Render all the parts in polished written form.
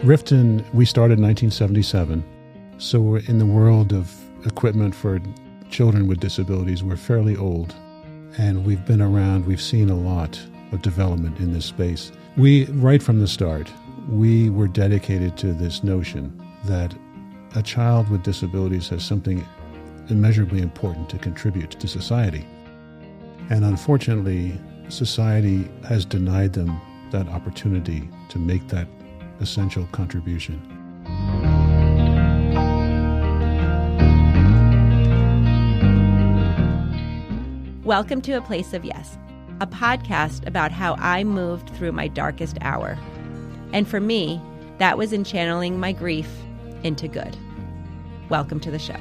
Rifton, we started in 1977. So in the world of equipment for children with disabilities, we're fairly old. And we've been around, we've seen a lot of development in this space. Right from the start, we were dedicated to this notion that a child with disabilities has something immeasurably important to contribute to society. And unfortunately, society has denied them that opportunity to make that essential contribution. Welcome to A Place of Yes, a podcast about how I moved through my darkest hour. And for me, that was in channeling my grief into good. Welcome to the show.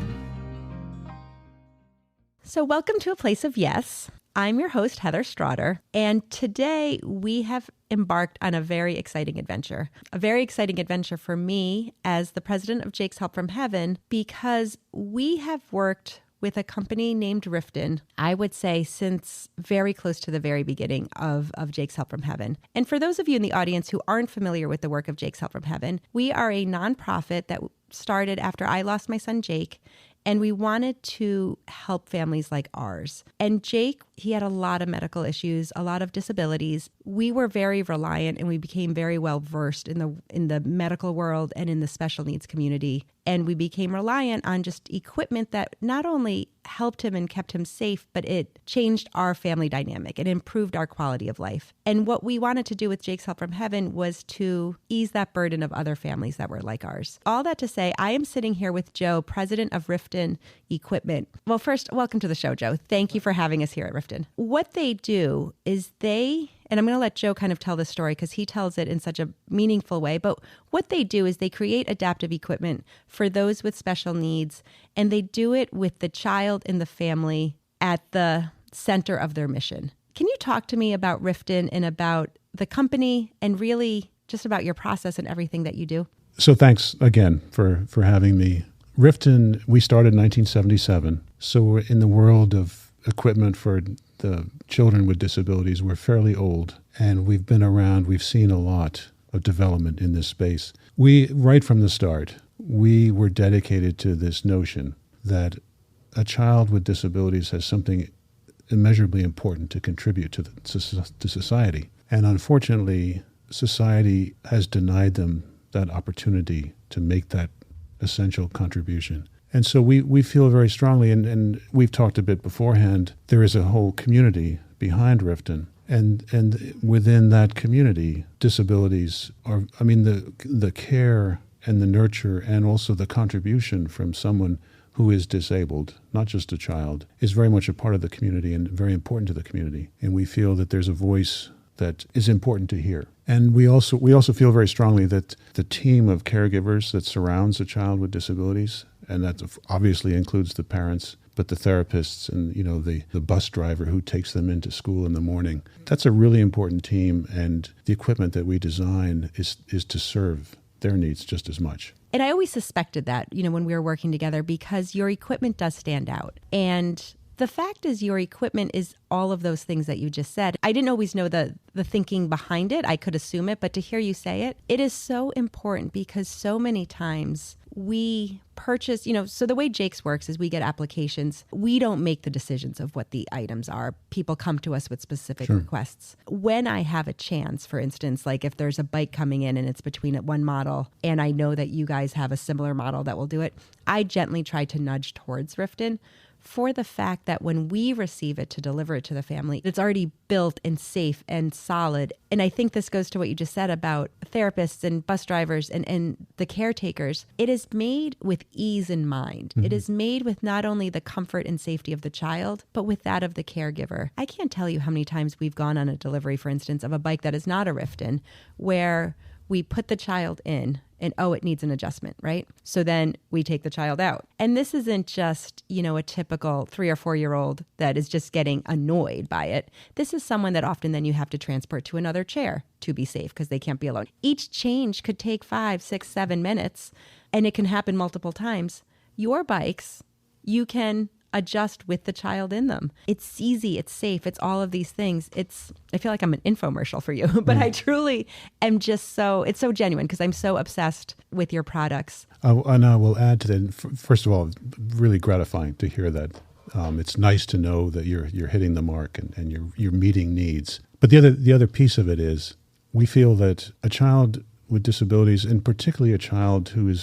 So welcome to A Place of Yes. I'm your host, Heather Straughter, and today we have embarked on a very exciting adventure. A very exciting adventure for me as the president of Jake's Help from Heaven, because we have worked with a company named Rifton, I would say since very close to the very beginning of Jake's Help from Heaven. And for those of you in the audience who aren't familiar with the work of Jake's Help from Heaven, we are a nonprofit that started after I lost my son Jake, and we wanted to help families like ours. And Jake, he had a lot of medical issues, a lot of disabilities. We were very reliant and we became very well versed in the medical world and in the special needs community. And we became reliant on just equipment that not only helped him and kept him safe, but it changed our family dynamic. It improved our quality of life. And what we wanted to do with Jake's Help from Heaven was to ease that burden of other families that were like ours. All that to say, I am sitting here with Joe, president of Rifton Equipment. Well, first, welcome to the show, Joe. Thank you for having us here at Rifton. What they do is and I'm going to let Joe kind of tell this story because he tells it in such a meaningful way. But what they do is they create adaptive equipment for those with special needs, and they do it with the child and the family at the center of their mission. Can you talk to me about Rifton and about the company and really just about your process and everything that you do? So thanks again for having me. Rifton, we started in 1977. So in the world of equipment for the children with disabilities, we're fairly old, and we've been around, we've seen a lot of development in this space. Right from the start, we were dedicated to this notion that a child with disabilities has something immeasurably important to contribute to society. And unfortunately, society has denied them that opportunity to make that essential contribution. And so we feel very strongly, and we've talked a bit beforehand, there is a whole community behind Rifton. And within that community, disabilities are, the care and the nurture and also the contribution from someone who is disabled, not just a child, is very much a part of the community and very important to the community. And we feel that there's a voice that is important to hear. And we also feel very strongly that the team of caregivers that surrounds a child with disabilities, and that obviously includes the parents, but the therapists and the bus driver who takes them into school in the morning, that's a really important team. And the equipment that we design is to serve their needs just as much. And I always suspected that, when we were working together, because your equipment does stand out. And the fact is your equipment is all of those things that you just said. I didn't always know the thinking behind it. I could assume it, but to hear you say it, it is so important because so many times we purchase, so the way Jake's works is we get applications. We don't make the decisions of what the items are. People come to us with specific requests. When I have a chance, for instance, like if there's a bike coming in and it's between one model and I know that you guys have a similar model that will do it, I gently try to nudge towards Rifton for the fact that when we receive it to deliver it to the family, it's already built and safe and solid. And I think this goes to what you just said about therapists and bus drivers and the caretakers. It is made with ease in mind. Mm-hmm. It is made with not only the comfort and safety of the child, but with that of the caregiver. I can't tell you how many times we've gone on a delivery, for instance, of a bike that is not a Rifton, where we put the child in and, it needs an adjustment, right? So then we take the child out. And this isn't just, a typical 3 or 4 year old that is just getting annoyed by it. This is someone that often then you have to transport to another chair to be safe because they can't be alone. Each change could take 5, 6, 7 minutes, and it can happen multiple times. Your bikes, you can adjust with the child in them. It's easy, it's safe, it's all of these things. I feel like I'm an infomercial for you, but I truly am just it's so genuine because I'm so obsessed with your products. And I will add to that, first of all, really gratifying to hear that. It's nice to know that you're hitting the mark and you're meeting needs. But the other piece of it is we feel that a child with disabilities, and particularly a child who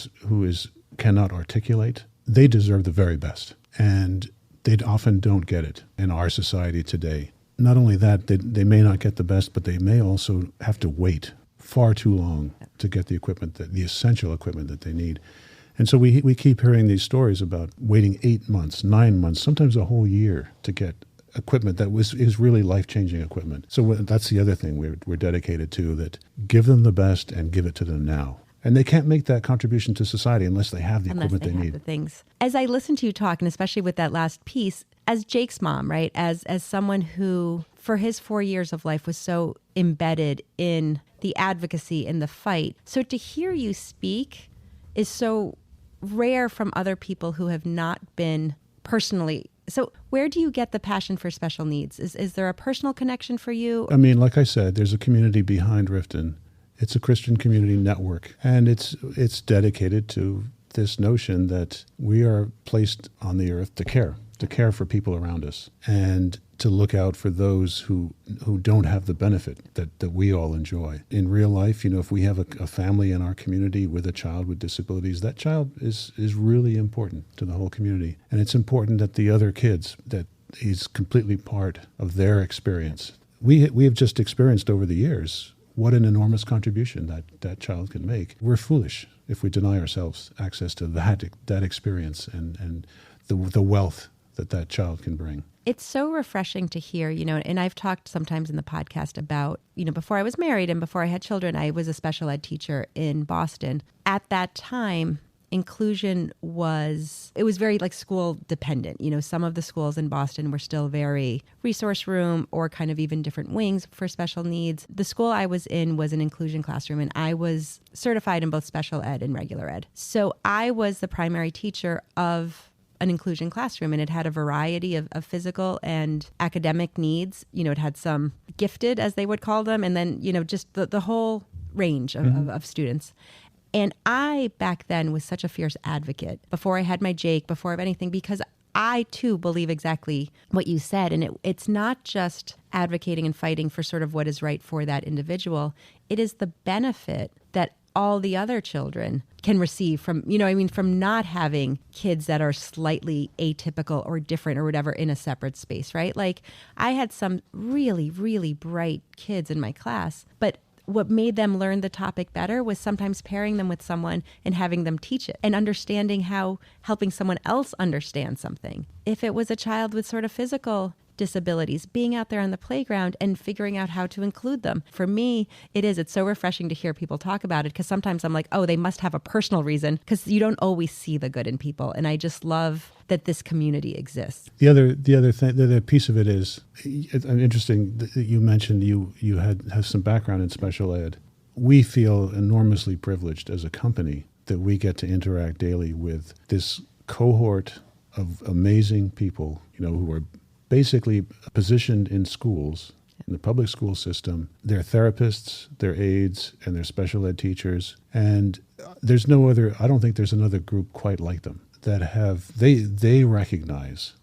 cannot articulate, they deserve the very best. And they often don't get it in our society today. Not only that, they may not get the best, but they may also have to wait far too long to get the equipment, the essential equipment that they need. And so we keep hearing these stories about waiting 8 months, 9 months, sometimes a whole year to get equipment that is really life-changing equipment. So that's the other thing we're dedicated to, that give them the best and give it to them now. And they can't make that contribution to society unless they have the equipment they need. The things. As I listen to you talk, and especially with that last piece, as Jake's mom, right, as someone who for his 4 years of life was so embedded in the advocacy, in the fight. So to hear you speak is so rare from other people who have not been personally. So where do you get the passion for special needs? Is there a personal connection for you? I mean, like I said, there's a community behind Rifton. It's a Christian community network, and it's dedicated to this notion that we are placed on the earth to care for people around us, and to look out for those who don't have the benefit that we all enjoy. In real life, if we have a family in our community with a child with disabilities, that child is really important to the whole community. And it's important that the other kids, that he's completely part of their experience. We have just experienced over the years what an enormous contribution that child can make. We're foolish if we deny ourselves access to that experience and the wealth that child can bring. It's so refreshing to hear, and I've talked sometimes in the podcast about, before I was married and before I had children, I was a special ed teacher in Boston. At that time, inclusion was very like school dependent. Some of the schools in Boston were still very resource room or kind of even different wings for special needs. The school I was in was an inclusion classroom, and I was certified in both special ed and regular ed. So I was the primary teacher of an inclusion classroom, and it had a variety of physical and academic needs. It had some gifted, as they would call them, and then, just the whole range of students. And I, back then, was such a fierce advocate before I had my Jake, before I have anything, because I, too, believe exactly what you said. And it's not just advocating and fighting for sort of what is right for that individual. It is the benefit that all the other children can receive from, from not having kids that are slightly atypical or different or whatever in a separate space, right? Like, I had some really, really bright kids in my class, but what made them learn the topic better was sometimes pairing them with someone and having them teach it and understanding how helping someone else understand something. If it was a child with sort of physical disabilities, being out there on the playground and figuring out how to include them. For me, it's so refreshing to hear people talk about it, because sometimes I'm like, oh, they must have a personal reason, because you don't always see the good in people. And I just love that this community exists. The other piece of it is interesting that you mentioned you have some background in special ed. We feel enormously privileged as a company that we get to interact daily with this cohort of amazing people, who are basically positioned in schools, in the public school system. They're therapists, they're aides, and they're special ed teachers. And I don't think there's another group quite like them that they recognize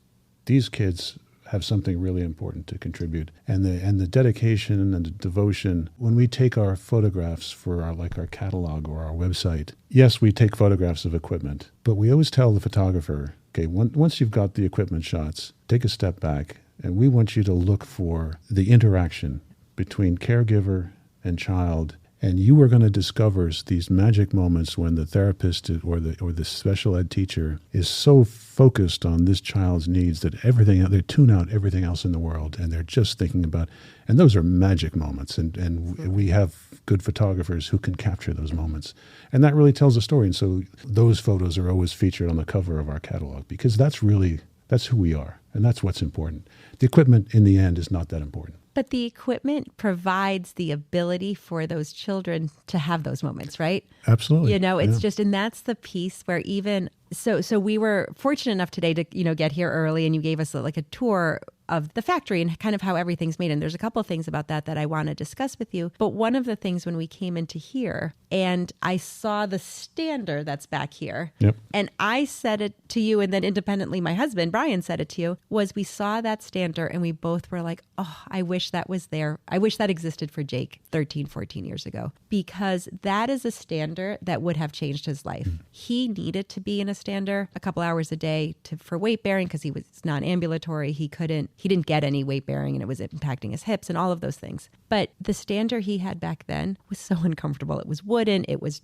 these kids have something really important to contribute. And the dedication and the devotion, when we take our photographs for our catalog or our website, yes, we take photographs of equipment, but we always tell the photographer, okay, once you've got the equipment shots, take a step back, and we want you to look for the interaction between caregiver and child, and you are going to discover these magic moments when the therapist or the special ed teacher is so focused on this child's needs that they tune out everything else in the world, and they're just thinking about, and those are magic moments, and we have good photographers who can capture those moments, and that really tells a story. And so those photos are always featured on the cover of our catalog, because that's who we are. And that's what's important. The equipment in the end is not that important. But the equipment provides the ability for those children to have those moments, right? Absolutely. It's just, and that's the piece where even, so we were fortunate enough today to, get here early, and you gave us like a tour of the factory and kind of how everything's made. And there's a couple of things about that I want to discuss with you. But one of the things when we came into here and I saw the stander that's back here, yep. and I said it to you, and then independently my husband, Brian, said it to you, was we saw that stander and we both were like, oh, I wish that was there. I wish that existed for Jake 13, 14 years ago, because that is a stander that would have changed his life. He needed to be in a stander a couple hours a day for weight bearing because he was non-ambulatory. He didn't get any weight bearing and it was impacting his hips and all of those things. But the stander he had back then was so uncomfortable. It was wooden. It was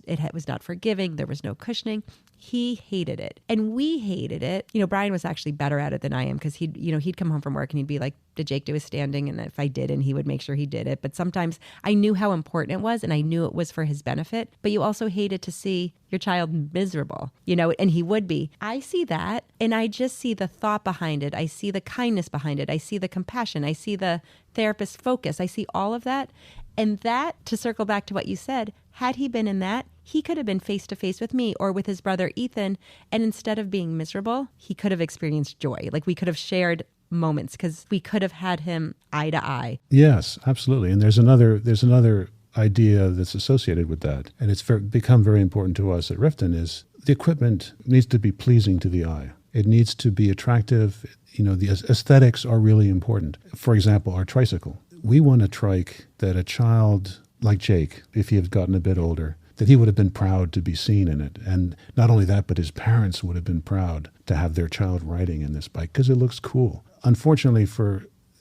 not forgiving. There was no cushioning. He hated it. And we hated it. Brian was actually better at it than I am because he'd come home from work and he'd be like, did Jake do his standing? And if I didn't, he would make sure he did it. But sometimes I knew how important it was and I knew it was for his benefit. But you also hated to see your child miserable, and he would be. I see that and I just see the thought behind it. I see the kindness behind it. I see the compassion. I see the therapist focus. I see all of that. And that, to circle back to what you said, had he been in that, he could have been face to face with me or with his brother Ethan. And instead of being miserable, he could have experienced joy. Like we could have shared moments because we could have had him eye to eye. Yes, absolutely. And there's another idea that's associated with that. And it's become very important to us at Rifton is the equipment needs to be pleasing to the eye. It needs to be attractive. The aesthetics are really important. For example, our tricycle. We want a trike that a child like Jake, if he had gotten a bit older, that he would have been proud to be seen in it. And not only that, but his parents would have been proud to have their child riding in this bike because it looks cool. Unfortunately,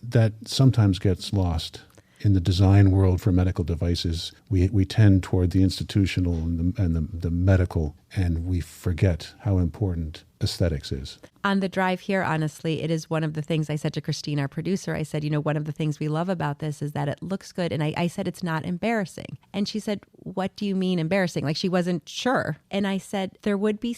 that sometimes gets lost. In the design world for medical devices, we tend toward the institutional and the medical, and we forget how important aesthetics is. On the drive here, honestly, it is one of the things I said to Christine, our producer. I said, one of the things we love about this is that it looks good. And I said, it's not embarrassing. And she said, what do you mean embarrassing? Like she wasn't sure. And I said, there would be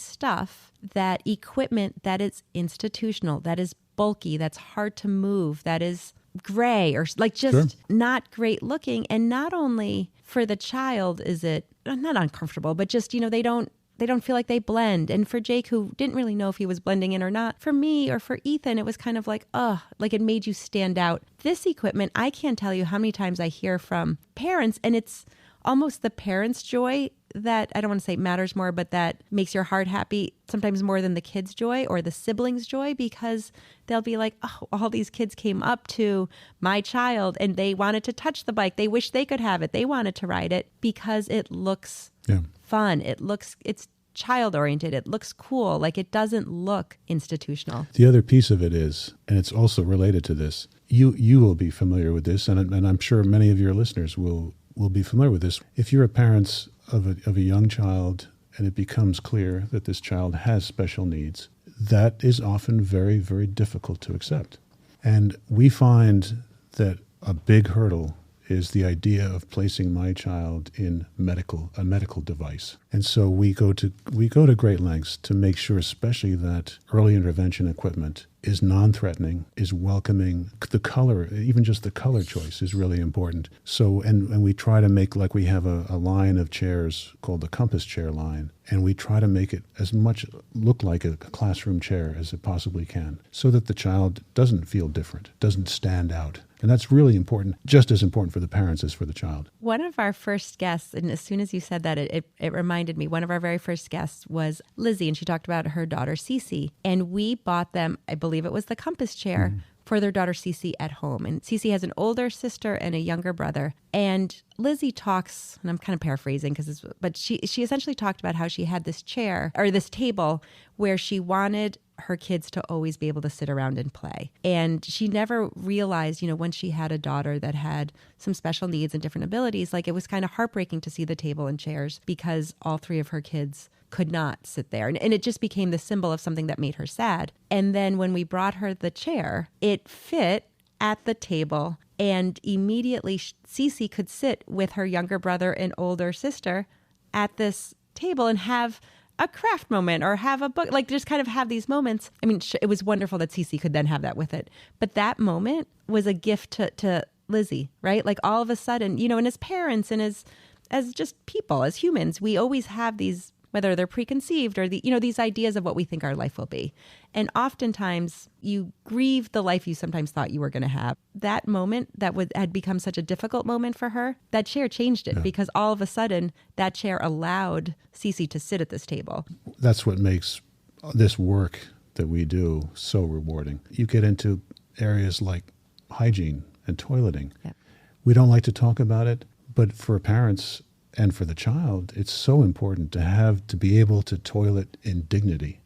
equipment that is institutional, that is bulky, that's hard to move, that is gray or like just not great looking. And not only for the child is it not uncomfortable, but just, they don't feel like they blend. And for Jake, who didn't really know if he was blending in or not, for me or for Ethan, it was kind of like, like it made you stand out. This equipment, I can't tell you how many times I hear from parents, and it's almost the parents' joy that I don't want to say matters more, but that makes your heart happy sometimes more than the kids' joy or the siblings' joy, because they'll be like, oh, all these kids came up to my child and they wanted to touch the bike. They wish they could have it. They wanted to ride it because it looks fun. It's child oriented. It looks cool. Like it doesn't look institutional. The other piece of it is, and it's also related to this, you will be familiar with this, and I'm sure many of your listeners will be familiar with this. If you're a parent of a young child and it becomes clear that this child has special needs, that is often very, very difficult to accept. And we find that a big hurdle is the idea of placing my child in a medical device. And so we go to great lengths to make sure, especially that early intervention equipment is non-threatening, is welcoming. The color, even just the color choice is really important. So, and we try to make, like we have a line of chairs called the Compass Chair line, and we try to make it as much look like a classroom chair as it possibly can, so that the child doesn't feel different, doesn't stand out. And that's really important, just as important for the parents as for the child. One of our first guests, and as soon as you said that, it reminded me, one of our very first guests was Lizzie, and she talked about her daughter, Cece. And we bought them, I believe it was the Compass Chair, for their daughter, Cece, at home. And Cece has an older sister and a younger brother. And Lizzie talks, and I'm kind of paraphrasing, but she essentially talked about how she had this chair, or this table, where she wanted her kids to always be able to sit around and play. And she never realized, when she had a daughter that had some special needs and different abilities, like it was kind of heartbreaking to see the table and chairs because all three of her kids could not sit there. And it just became the symbol of something that made her sad. And then when we brought her the chair, it fit at the table, and immediately Cece could sit with her younger brother and older sister at this table and have a craft moment or have a book, like just kind of have these moments. I mean, it was wonderful that Cece could then have that with it. But that moment was a gift to Lizzie, right? Like all of a sudden, and as parents and as just people, as humans, we always have these, whether they're preconceived or these ideas of what we think our life will be. And oftentimes you grieve the life you sometimes thought you were going to have. That moment that had become such a difficult moment for her, that chair changed it because all of a sudden that chair allowed Cece to sit at this table. That's what makes this work that we do so rewarding. You get into areas like hygiene and toileting. Yeah. We don't like to talk about it, but for parents and for the child, it's so important to be able to toilet in dignity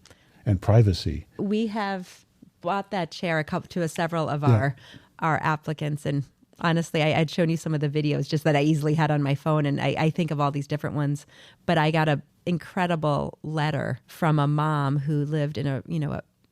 and privacy. We have bought that chair to several of our applicants, and honestly, I'd shown you some of the videos just that I easily had on my phone, and I think of all these different ones. But I got an incredible letter from a mom who lived in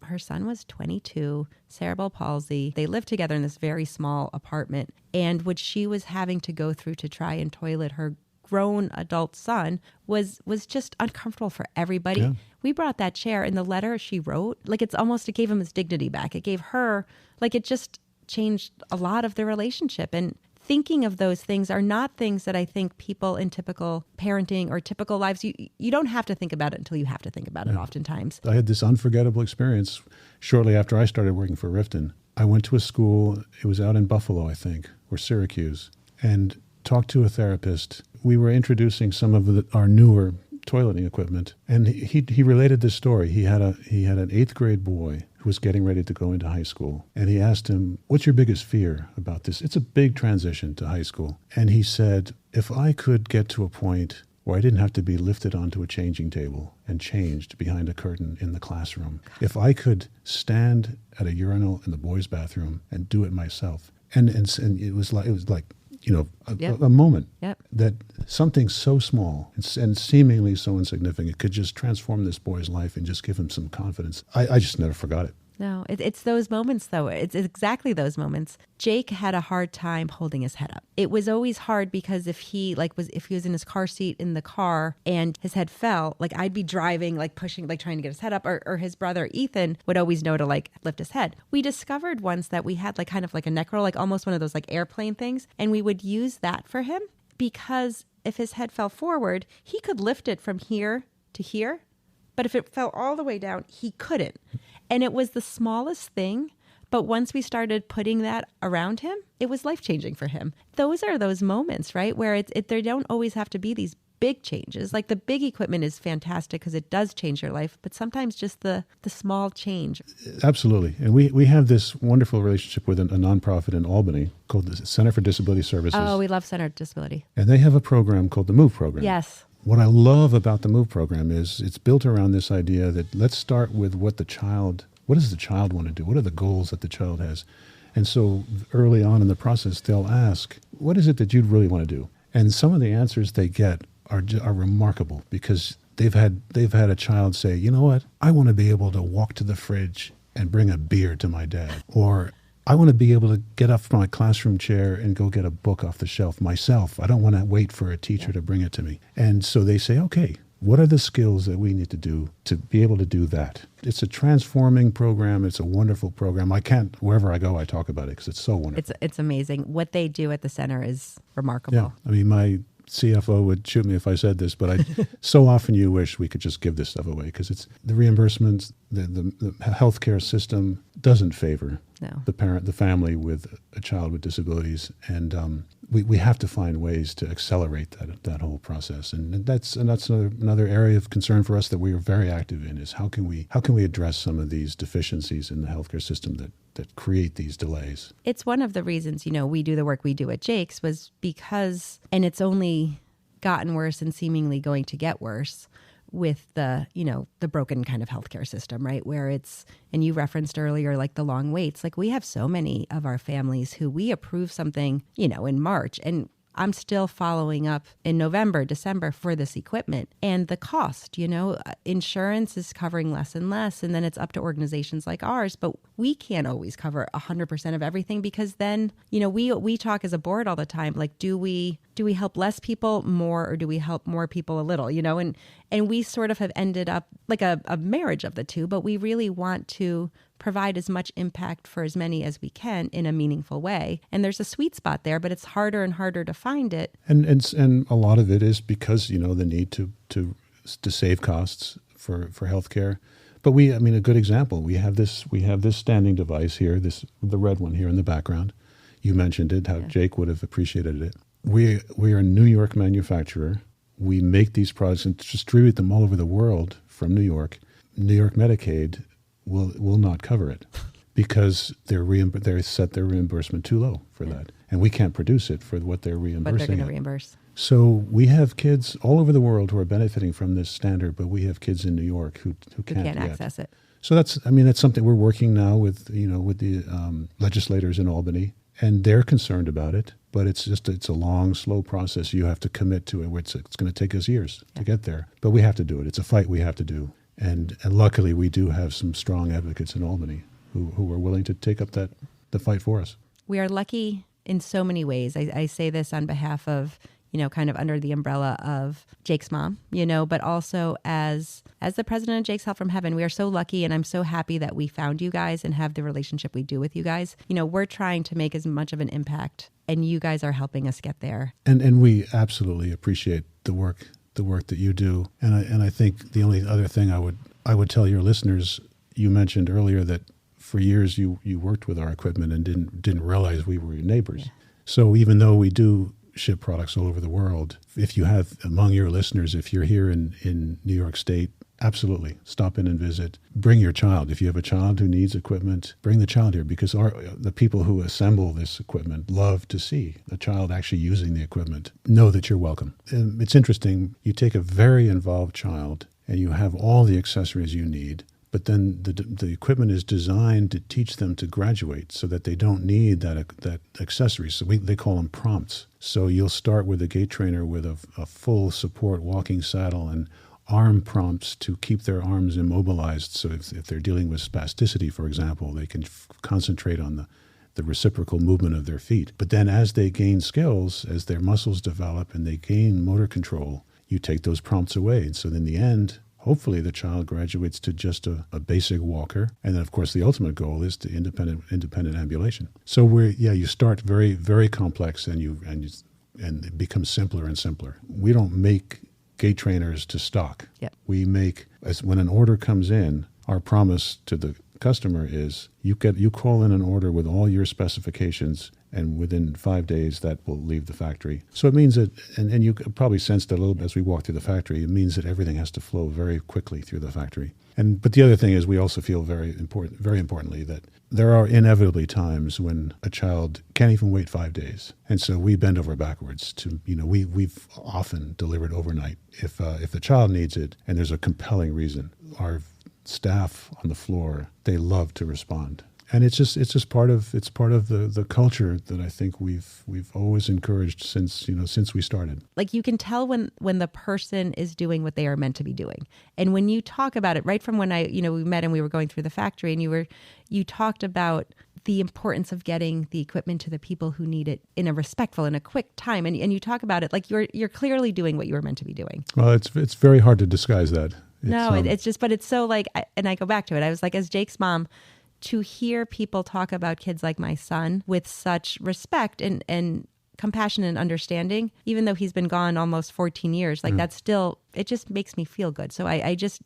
her son was 22, cerebral palsy. They lived together in this very small apartment, and what she was having to go through to try and toilet her grown adult son was just uncomfortable for everybody. Yeah. We brought that chair, and the letter she wrote, like it gave him his dignity back. It gave her, like it just changed a lot of the relationship. And thinking of those things are not things that I think people in typical parenting or typical lives, you don't have to think about it until you have to think about it oftentimes. I had this unforgettable experience shortly after I started working for Rifton. I went to a school, it was out in Buffalo, I think, or Syracuse, and talked to a therapist. We were introducing some of our newer toileting equipment, and he related this story. He had an 8th grade boy who was getting ready to go into high school, and he asked him, "What's your biggest fear about this? It's a big transition to high school." And he said, "If I could get to a point where I didn't have to be lifted onto a changing table and changed behind a curtain in the classroom, if I could stand at a urinal in the boys' bathroom and do it myself," and it was like a moment that something so small and seemingly so insignificant could just transform this boy's life and just give him some confidence. I just never forgot it. No, it's those moments, though. It's exactly those moments. Jake had a hard time holding his head up. It was always hard because if he was in his car seat in the car and his head fell, like I'd be driving, like pushing, like trying to get his head up, or his brother Ethan would always know to like lift his head. We discovered once that we had like kind of like a neck roll, like almost one of those like airplane things, and we would use that for him because if his head fell forward, he could lift it from here to here, but if it fell all the way down, he couldn't. And it was the smallest thing, but once we started putting that around him, it was life-changing for him. Those are those moments, right, where they don't always have to be these big changes. Like the big equipment is fantastic because it does change your life, but sometimes just the small change. Absolutely. And we have this wonderful relationship with a nonprofit in Albany called the Center for Disability Services. Oh, we love Center for Disability. And they have a program called the MOVE program. Yes. What I love about the MOVE program is it's built around this idea that let's start with what does the child want to do? What are the goals that the child has? And so early on in the process, they'll ask, what is it that you'd really want to do? And some of the answers they get are remarkable because they've had a child say, you know what? I want to be able to walk to the fridge and bring a beer to my dad. Or I want to be able to get up from my classroom chair and go get a book off the shelf myself. I don't want to wait for a teacher to bring it to me. And so they say, okay, what are the skills that we need to do to be able to do that? It's a transforming program. It's a wonderful program. Wherever I go, I talk about it because it's so wonderful. It's amazing. What they do at the center is remarkable. Yeah. I mean, my CFO would shoot me if I said this, but so often you wish we could just give this stuff away because it's the reimbursements, the healthcare system doesn't favor the family with a child with disabilities, and we have to find ways to accelerate that whole process, and that's another area of concern for us that we are very active in is how can we address some of these deficiencies in the healthcare system that create these delays. It's one of the reasons, we do the work we do at Jake's was because, and it's only gotten worse and seemingly going to get worse with the broken kind of healthcare system, right? Where and you referenced earlier, like the long waits, like we have so many of our families who we approve something, in March, and I'm still following up in November, December for this equipment. And the cost, insurance is covering less and less. And then it's up to organizations like ours. But we can't always cover 100% of everything because then, we talk as a board all the time, like, do we do we help less people more, or do we help more people a little, and we sort of have ended up like a marriage of the two, but we really want to provide as much impact for as many as we can in a meaningful way. And there's a sweet spot there, but it's harder and harder to find it. And a lot of it is because, the need to save costs for healthcare. But a good example, we have this standing device here, the red one here in the background. You mentioned it, how Jake would have appreciated it. We are a New York manufacturer. We make these products and distribute them all over the world from New York. New York Medicaid will not cover it because they set their reimbursement too low for that. And we can't produce it for what they're reimbursing. But they're going to reimburse. So we have kids all over the world who are benefiting from this standard, but we have kids in New York who can't access it. So that's something we're working now with the legislators in Albany, and they're concerned about it. But it's a long, slow process. You have to commit to it. It's going to take us years to get there, but we have to do it. It's a fight we have to do, and luckily we do have some strong advocates in Albany who are willing to take up the fight for us. We are lucky in so many ways. I say this on behalf of, kind of under the umbrella of Jake's mom, but also as the president of Jake's Help from Heaven, we are so lucky, and I'm so happy that we found you guys and have the relationship we do with you guys. We're trying to make as much of an impact, and you guys are helping us get there. And we absolutely appreciate the work that you do. And I think the only other thing I would tell your listeners, you mentioned earlier that for years you worked with our equipment and didn't realize we were your neighbors. Yeah. So even though we do ship products all over the world, if you have among your listeners, if you're here in New York State, absolutely stop in and visit. Bring your child. If you have a child who needs equipment, bring the child here, because the people who assemble this equipment love to see the child actually using the equipment. Know that you're welcome. And it's interesting, you take a very involved child and you have all the accessories you need, but then the equipment is designed to teach them to graduate so that they don't need that accessories. So they call them prompts. So you'll start with a gait trainer with a full support walking saddle and arm prompts to keep their arms immobilized. So if they're dealing with spasticity, for example, they can concentrate on the reciprocal movement of their feet. But then as they gain skills, as their muscles develop and they gain motor control, you take those prompts away. And so in the end, hopefully the child graduates to just a basic walker. And then, of course, the ultimate goal is to independent ambulation. So you start very, very complex and it becomes simpler and simpler. We don't make gait trainers to stock. Yep. We make, when an order comes in, our promise to the customer is you call in an order with all your specifications, and within 5 days that will leave the factory. So it means that, and you probably sensed a little bit as we walk through the factory, it means that everything has to flow very quickly through the factory. But the other thing is we also feel very importantly that there are inevitably times when a child can't even wait 5 days. And so we bend over backwards to, we've often delivered overnight. If the child needs it and there's a compelling reason, our staff on the floor, they love to respond. And it's just part of the culture that I think we've always encouraged since we started. Like you can tell when the person is doing what they are meant to be doing. And when you talk about it, right from when we met and we were going through the factory, and you talked about the importance of getting the equipment to the people who need it in a respectful and a quick time. And you talk about it like you're clearly doing what you were meant to be doing. Well, it's very hard to disguise that. It's just, but it's so like, and I go back to it. I was like, as Jake's mom, to hear people talk about kids like my son with such respect and compassion and understanding, even though he's been gone almost 14 years, like that's still, it just makes me feel good. So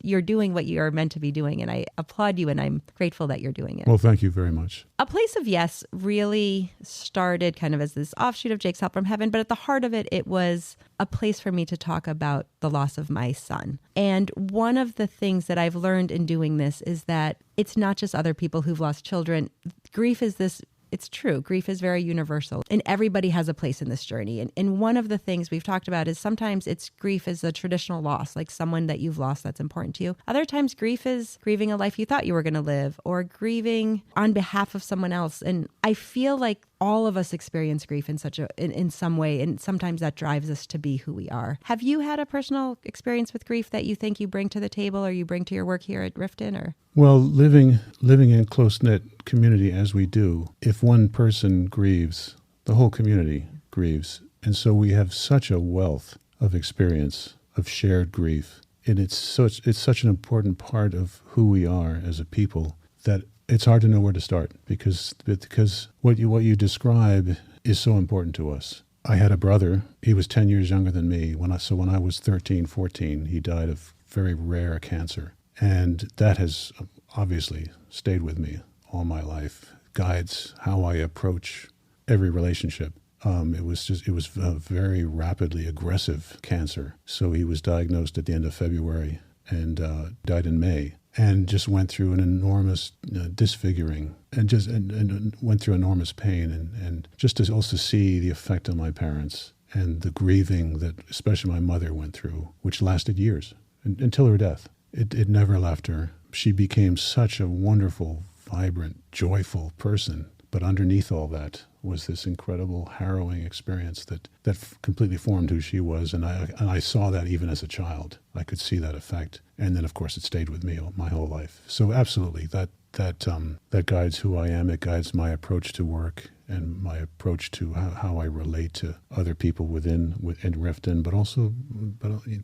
you're doing what you are meant to be doing, and I applaud you, and I'm grateful that you're doing it. Well, thank you very much. A Place of Yes really started kind of as this offshoot of Jake's Help from Heaven, but at the heart of it, it was a place for me to talk about the loss of my son. And one of the things that I've learned in doing this is that it's not just other people who've lost children. Grief is this. It's true. Grief is very universal, and everybody has a place in this journey. And one of the things we've talked about is sometimes grief is a traditional loss, like someone that you've lost that's important to you. Other times grief is grieving a life you thought you were going to live, or grieving on behalf of someone else. And I feel like all of us experience grief in some way, and sometimes that drives us to be who we are. Have you had a personal experience with grief that you think you bring to the table, or you bring to your work here at Rifton? Or well, living in close-knit community as we do, if one person grieves, the whole community grieves. And so we have such a wealth of experience of shared grief. And it's such an important part of who we are as a people that it's hard to know where to start because what you describe is so important to us. I had a brother. He was 10 years younger than me. When I was 13, 14, he died of very rare cancer. And that has obviously stayed with me all my life, guides how I approach every relationship. It was a very rapidly aggressive cancer. So he was diagnosed at the end of February and died in May, and just went through an enormous disfiguring and went through enormous pain, and just to also see the effect on my parents and the grieving that especially my mother went through, which lasted years until her death. It never left her. She became such a wonderful, vibrant, joyful person. But underneath all that was this incredible, harrowing experience that completely formed who she was. And I saw that even as a child. I could see that effect. And then, of course, it stayed with me my whole life. So absolutely, that guides who I am. It guides my approach to work and my approach to how I relate to other people within Rifton, but also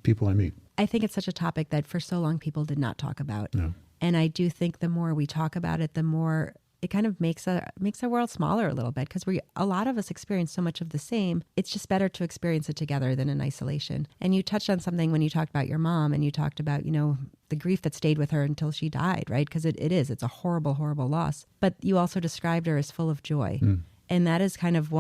people I meet. I think it's such a topic that for so long people did not talk about. Yeah. And I do think the more we talk about it, the more it kind of makes our world smaller a little bit, because a lot of us experience so much of the same. It's just better to experience it together than in isolation. And you touched on something when you talked about your mom, and you talked about, the grief that stayed with her until she died, right? Because it's a horrible, horrible loss. But you also described her as full of joy. Mm. And that is kind of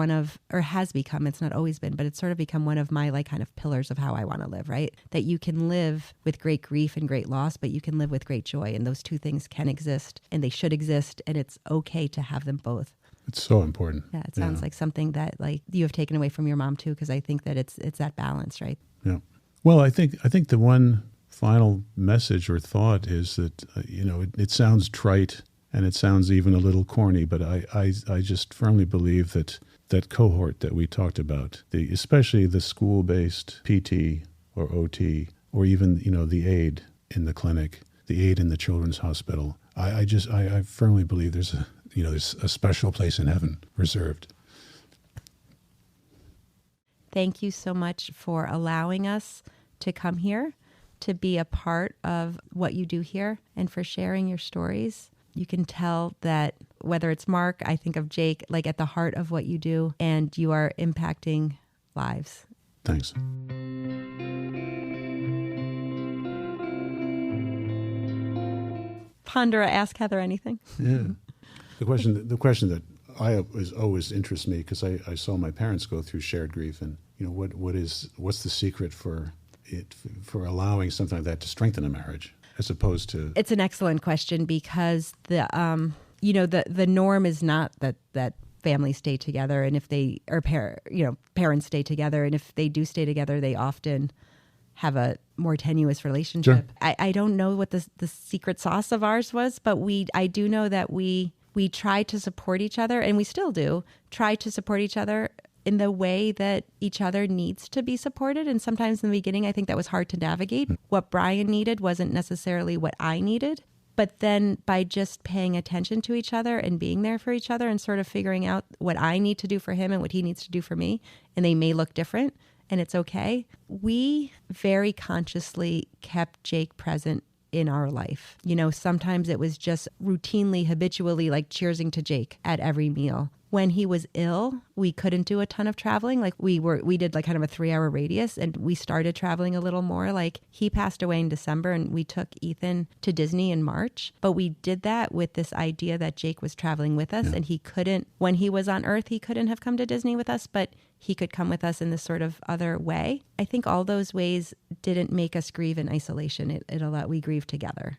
has become, it's not always been, but it's sort of become one of my kind of pillars of how I want to live, right? That you can live with great grief and great loss, but you can live with great joy. And those two things can exist, and they should exist. And it's okay to have them both. It's so important. Yeah, it sounds like something that you have taken away from your mom too, because I think that it's that balance, right? Yeah. Well, I think the one final message or thought is that, it sounds trite, and it sounds even a little corny, but I just firmly believe that cohort that we talked about, especially the school-based PT or OT, or even the aide in the clinic, the aide in the children's hospital, I firmly believe there's a special place in heaven reserved. Thank you so much for allowing us to come here, to be a part of what you do here, and for sharing your stories. You can tell that whether it's Mark, I think of Jake, at the heart of what you do, and you are impacting lives. Thanks. Pondera, ask Heather anything. Yeah. The question that always interests me, because I saw my parents go through shared grief, and what's the secret for allowing something like that to strengthen a marriage? As opposed to... It's an excellent question, because the norm is not that families stay together, and if they parents stay together, and if they do stay together, they often have a more tenuous relationship. Sure. I don't know what the secret sauce of ours was, but I do know that we try to support each other, and we still do try to support each other in the way that each other needs to be supported. And sometimes in the beginning, I think that was hard to navigate. What Brian needed wasn't necessarily what I needed. But then by just paying attention to each other and being there for each other and sort of figuring out what I need to do for him and what he needs to do for me, and they may look different, and it's okay. We very consciously kept Jake present in our life. Sometimes it was just routinely, habitually, cheersing to Jake at every meal. When he was ill, we couldn't do a ton of traveling. We did kind of a 3-hour radius, and we started traveling a little more. He passed away in December, and we took Ethan to Disney in March. But we did that with this idea that Jake was traveling with us, and he couldn't, when he was on Earth, he couldn't have come to Disney with us, but he could come with us in this sort of other way. I think all those ways didn't make us grieve in isolation. We grieve together.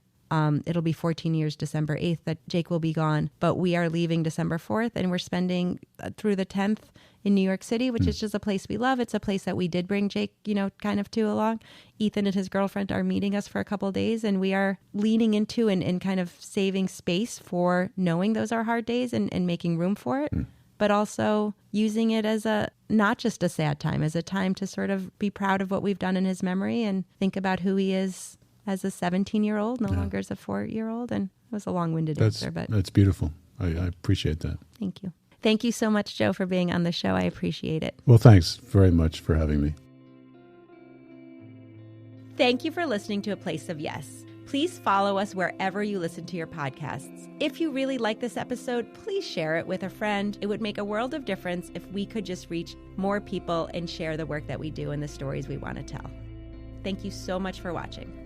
It'll be 14 years, December 8th, that Jake will be gone. But we are leaving December 4th, and we're spending through the 10th in New York City, which is just a place we love. It's a place that we did bring Jake, kind of to along. Ethan and his girlfriend are meeting us for a couple of days, and we are leaning into and kind of saving space for knowing those are hard days and making room for it. But also using it as not just a sad time, as a time to sort of be proud of what we've done in his memory and think about who he is as a 17-year-old, no longer as a 4-year-old. And it was a long-winded answer, but... That's beautiful. I appreciate that. Thank you. Thank you so much, Joe, for being on the show. I appreciate it. Well, thanks very much for having me. Thank you for listening to A Place of Yes. Please follow us wherever you listen to your podcasts. If you really like this episode, please share it with a friend. It would make a world of difference if we could just reach more people and share the work that we do and the stories we want to tell. Thank you so much for watching.